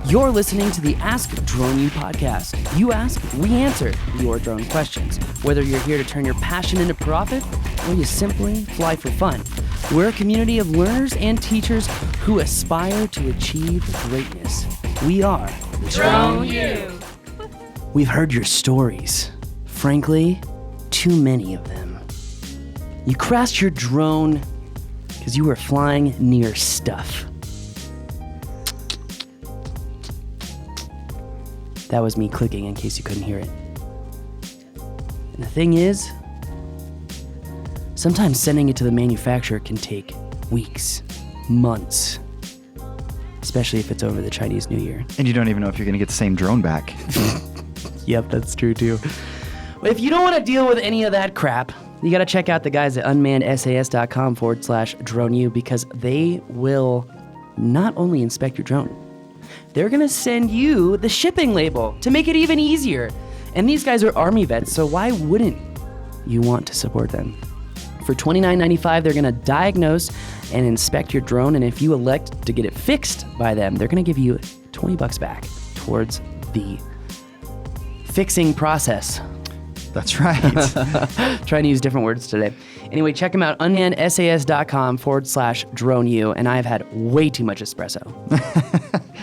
You're listening to the Ask Drone U podcast. You ask, we answer your drone questions. Whether you're here to turn your passion into profit or you simply fly for fun, we're a community of learners and teachers who aspire to achieve greatness. We are Drone U. We've heard your stories. Frankly, too many of them. You crashed your drone because you were flying near stuff. That was me clicking in case you couldn't hear it. And the thing is, sometimes sending it to the manufacturer can take weeks, months, especially if it's over the Chinese New Year. And you don't even know if you're going to get the same drone back. Yep, that's true too. But if you don't want to deal with any of that crap, you got to check out the guys at unmannedsas.com/DroneU because they will not only inspect your drone, they're going to send you the shipping label to make it even easier. And these guys are Army vets, so why wouldn't you want to support them? For $29.95, they're going to diagnose and inspect your drone, and if you elect to get it fixed by them, they're going to give you $20 back towards the fixing process. That's right. Trying to use different words today. Anyway, check them out, unmannedsas.com/DroneU, and I've had way too much espresso.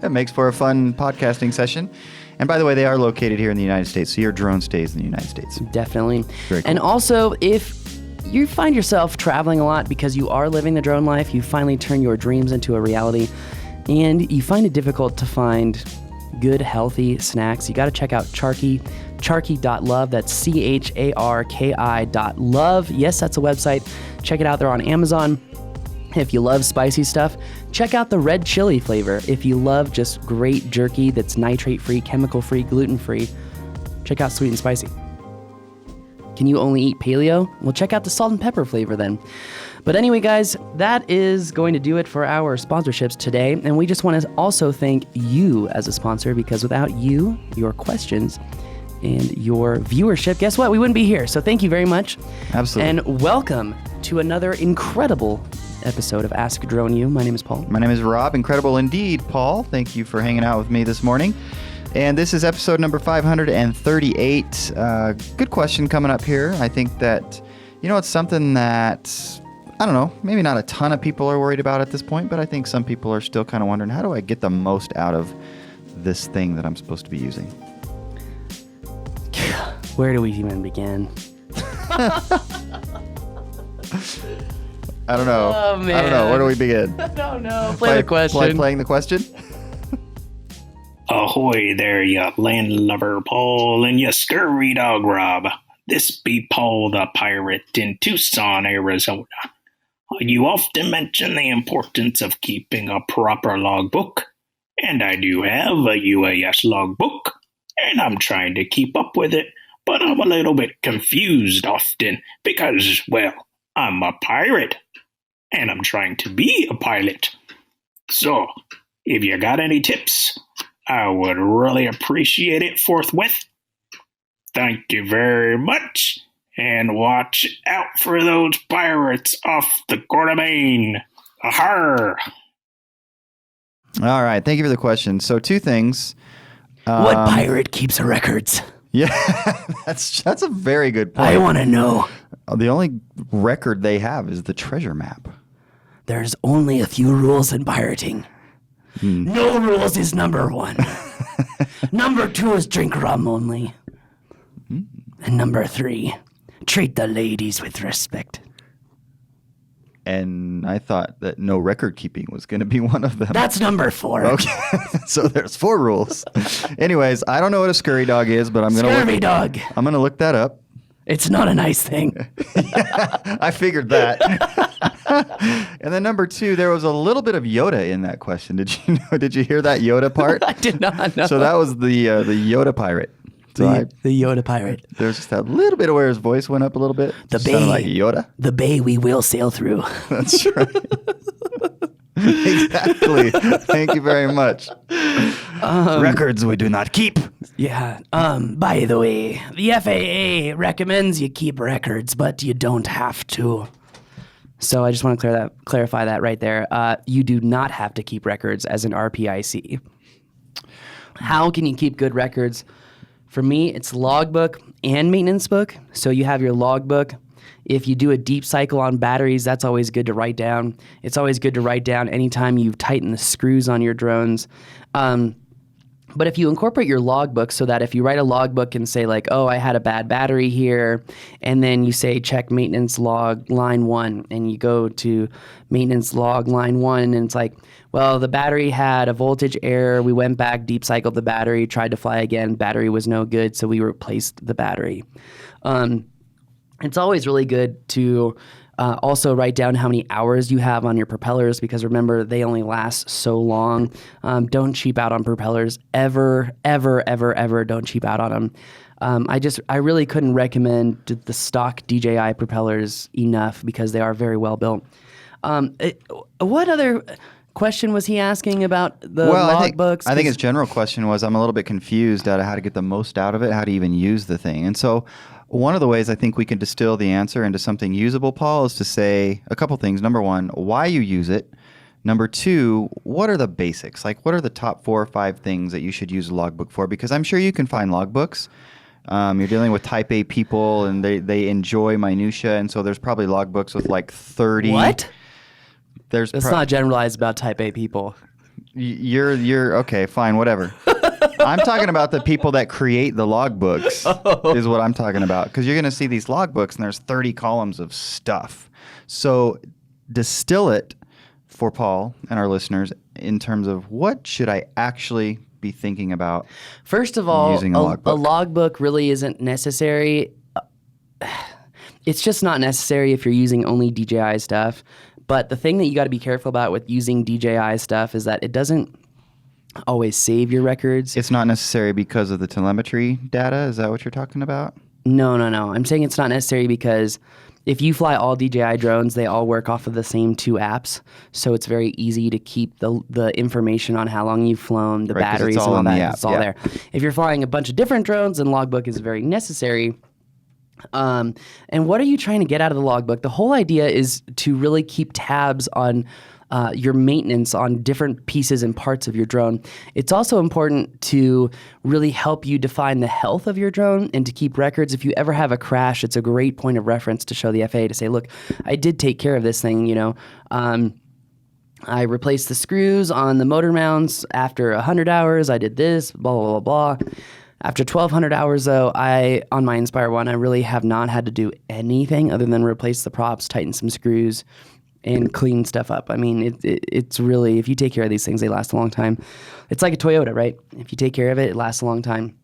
That makes for a fun podcasting session. And by the way, they are located here in the United States, so your drone stays in the United States. Definitely. Very cool. And also, if you find yourself traveling a lot because you are living the drone life, you finally turn your dreams into a reality, and you find it difficult to find good, healthy snacks, you got to check out Charky.love. That's CHARKI.love. Yes, that's a website. Check it out. They're on Amazon. If you love spicy stuff, check out the red chili flavor. If you love just great jerky that's nitrate-free, chemical-free, gluten-free, check out sweet and spicy. Can you only eat paleo? Well, check out the salt and pepper flavor then. But anyway, guys, that is going to do it for our sponsorships today. And we just want to also thank you as a sponsor, because without you, your questions, and your viewership, guess what? We wouldn't be here. So thank you very much. Absolutely. And welcome to another incredible episode of Ask Drone U. My name is Paul. My name is Rob. Incredible indeed, Paul. Thank you for hanging out with me this morning. And this is episode number 538. Good question coming up here. I think that, it's something that, I don't know, maybe not a ton of people are worried about at this point, but I think some people are still kind of wondering, how do I get the most out of this thing that I'm supposed to be using? Where do we even begin? I don't know. Oh, man. I don't know. Where do we begin? I don't know. Play the question. Playing the question? Ahoy there, you landlubber Paul and you scurry dog Rob. This be Paul the Pirate in Tucson, Arizona. You often mention the importance of keeping a proper logbook, and I do have a UAS logbook, and I'm trying to keep up with it, but I'm a little bit confused often because, well, I'm a pirate, and I'm trying to be a pilot. So, if you got any tips, I would really appreciate it forthwith. Thank you very much, and watch out for those pirates off the Court of Maine. Ahar! All right. Thank you for the question. So, two things. What pirate keeps records? Yeah, that's a very good point. I want to know. The only record they have is the treasure map. There's only a few rules in pirating. No rules is number one. Number two is drink rum only. And number three, treat the ladies with respect. And I thought that no record keeping was going to be one of them. That's number four. Okay, so there's 4 rules. Anyways, I don't know what a scurry dog is, but I'm going to look that up. It's not a nice thing. Yeah, I figured that. And then number 2, there was a little bit of Yoda in that question. Did you know? Did you hear that Yoda part? I did not know. So that was the Yoda pirate. So the Yoda pirate. There's just that little bit of where his voice went up a little bit. The bay. Sounded like Yoda. The bay we will sail through. That's right. Exactly. Thank you very much. Records we do not keep. Yeah. By the way, the FAA recommends you keep records, but you don't have to. So I just want to clarify that right there. You do not have to keep records as an RPIC. How can you keep good records? For me, it's logbook and maintenance book. So you have your logbook. If you do a deep cycle on batteries, that's always good to write down. It's always good to write down anytime you've tightened the screws on your drones. But if you incorporate your logbook so that if you write a logbook and say like, oh, I had a bad battery here, and then you say check maintenance log line 1, and you go to maintenance log line 1, and it's like, well, the battery had a voltage error. We went back, deep cycled the battery, tried to fly again. Battery was no good, so we replaced the battery. It's always really good to also write down how many hours you have on your propellers, because remember, they only last so long. Don't cheap out on propellers. Ever, ever, ever, ever don't cheap out on them. I really couldn't recommend the stock DJI propellers enough because they are very well built. What other question was he asking about the logbooks? I think his general question was, I'm a little bit confused out of how to get the most out of it, how to even use the thing. And so one of the ways I think we can distill the answer into something usable, Paul, is to say a couple things. Number one, why you use it. Number two, what are the basics? Like, what are the top 4 or 5 things that you should use a logbook for? Because I'm sure you can find logbooks. You're dealing with type A people, and they enjoy minutia, and so there's probably logbooks with like 30. What? That's not generalized about type A people. You're okay, fine, whatever. I'm talking about the people that create the logbooks is what I'm talking about. Because you're going to see these logbooks and there's 30 columns of stuff. So distill it for Paul and our listeners in terms of what should I actually be thinking about. First of all, using a logbook really isn't necessary. It's just not necessary if you're using only DJI stuff. But the thing that you got to be careful about with using DJI stuff is that it doesn't always save your records. It's not necessary because of the telemetry data? Is that what you're talking about? No. I'm saying it's not necessary because if you fly all DJI drones, they all work off of the same 2 apps. So it's very easy to keep the information on how long you've flown, the batteries, and all that. It's all there. If you're flying a bunch of different drones, then logbook is very necessary. And what are you trying to get out of the logbook? The whole idea is to really keep tabs on your maintenance on different pieces and parts of your drone. It's also important to really help you define the health of your drone and to keep records. If you ever have a crash, it's a great point of reference to show the FAA to say, look, I did take care of this thing, I replaced the screws on the motor mounts after 100 hours. I did this, blah, blah, blah, blah. After 1,200 hours, though, on my Inspire 1, I really have not had to do anything other than replace the props, tighten some screws, and clean stuff up. I mean, it's really, if you take care of these things, they last a long time. It's like a Toyota, right? If you take care of it, it lasts a long time.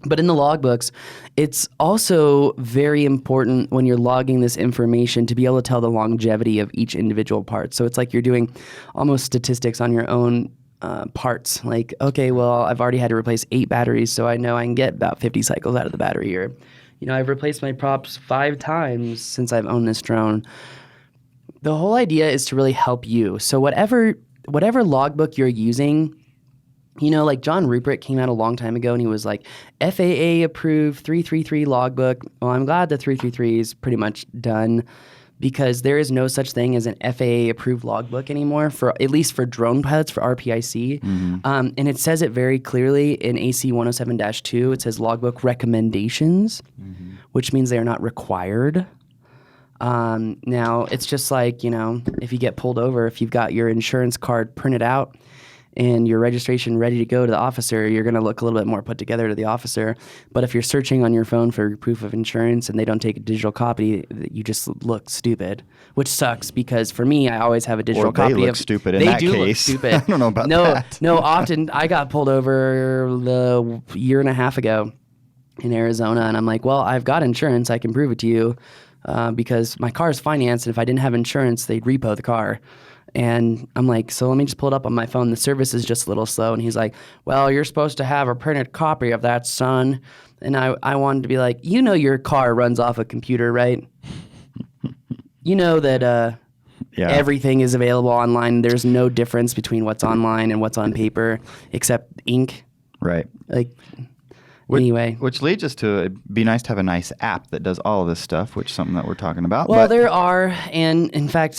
But in the logbooks, it's also very important when you're logging this information to be able to tell the longevity of each individual part. So it's like you're doing almost statistics on your own parts. Like, okay, well, I've already had to replace 8 batteries, so I know I can get about 50 cycles out of the battery. Or, I've replaced my props 5 times since I've owned this drone. The whole idea is to really help you. So whatever logbook you're using, like John Rupert came out a long time ago and he was like, FAA approved 333 logbook. Well, I'm glad the 333 is pretty much done because there is no such thing as an FAA approved logbook anymore, at least for drone pilots, for RPIC. Mm-hmm. And it says it very clearly in AC 107-2. It says logbook recommendations, which means they are not required. Now, it's just like, if you get pulled over, if you've got your insurance card printed out and your registration ready to go to the officer, you're going to look a little bit more put together to the officer. But if you're searching on your phone for proof of insurance and they don't take a digital copy, you just look stupid, which sucks because for me, I always have a digital copy. They look stupid in that case. They do look stupid. I don't know about that. No, often I got pulled over a year and a half ago in Arizona, and I'm like, well, I've got insurance. I can prove it to you. Because my car is financed, and if I didn't have insurance, they'd repo the car. And I'm like, so let me just pull it up on my phone. The service is just a little slow. And he's like, well, you're supposed to have a printed copy of that, son. And I wanted to be like, your car runs off a computer, right? You know that everything is available online. There's no difference between what's online and what's on paper except ink. Right. Like, Anyway. Which leads us to it'd be nice to have a nice app that does all of this stuff, which is something that we're talking about. Well, there are, and in fact,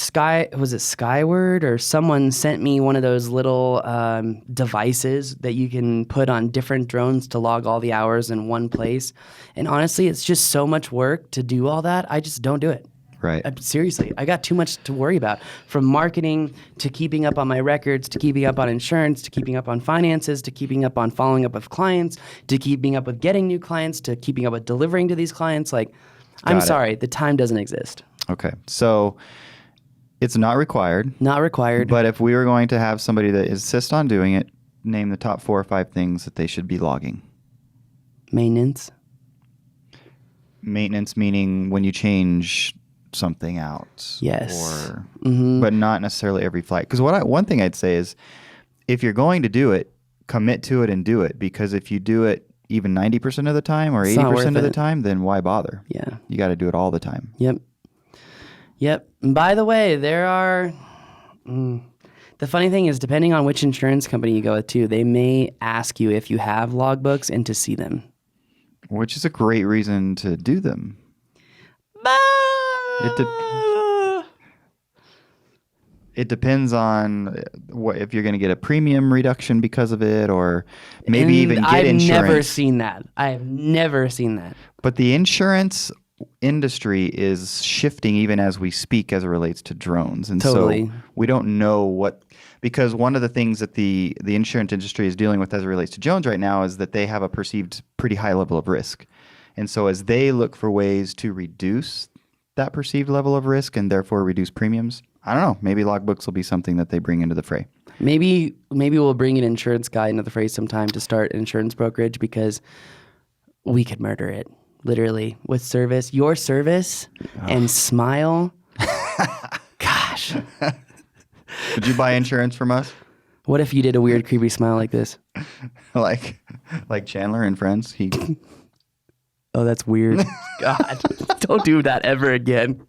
was it Skyward or someone sent me one of those little devices that you can put on different drones to log all the hours in one place. And honestly, it's just so much work to do all that. I just don't do it. Right. Seriously, I got too much to worry about, from marketing to keeping up on my records, to keeping up on insurance, to keeping up on finances, to keeping up on following up with clients, to keeping up with getting new clients, to keeping up with delivering to these clients. Like, I'm sorry, the time doesn't exist. Okay. So it's not required. Not required. But if we were going to have somebody that insists on doing it, name the top 4 or 5 things that they should be logging. Maintenance. Maintenance meaning when you change something out. Yes. Or, but not necessarily every flight. Because one thing I'd say is, if you're going to do it, commit to it and do it. Because if you do it even 90% of the time or 80% of the time, then why bother? Yeah. You got to do it all the time. Yep. And by the way, there are... the funny thing is, depending on which insurance company you go with too, they may ask you if you have logbooks and to see them. Which is a great reason to do them. It depends on if you're going to get a premium reduction because of it, or maybe even get insurance. I've never seen that. I have never seen that. But the insurance industry is shifting even as we speak as it relates to drones. And Totally. so we don't know because one of the things that the insurance industry is dealing with as it relates to drones right now is that they have a perceived pretty high level of risk. And so as they look for ways to reduce that perceived level of risk and therefore reduce premiums, I don't know, maybe logbooks will be something that they bring into the fray. Maybe we'll bring an insurance guy into the fray sometime to start insurance brokerage, because we could murder it, literally, with service. Your service and smile. Gosh. Would you buy insurance from us? What if you did a weird, creepy smile like this? like Chandler and Friends? Oh, that's weird. God, don't do that ever again.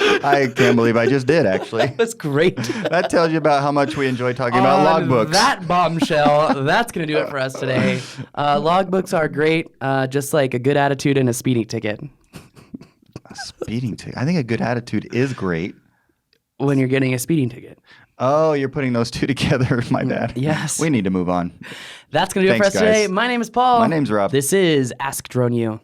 I can't believe I just did, actually. That's great. That tells you about how much we enjoy talking about logbooks. That bombshell, that's going to do it for us today. Logbooks are great, just like a good attitude and a speeding ticket. A speeding ticket? I think a good attitude is great. When you're getting a speeding ticket. Oh, you're putting those two together. My bad. Yes. We need to move on. That's going to do it for us today. My name is Paul. My name's Rob. This is Ask Drone U.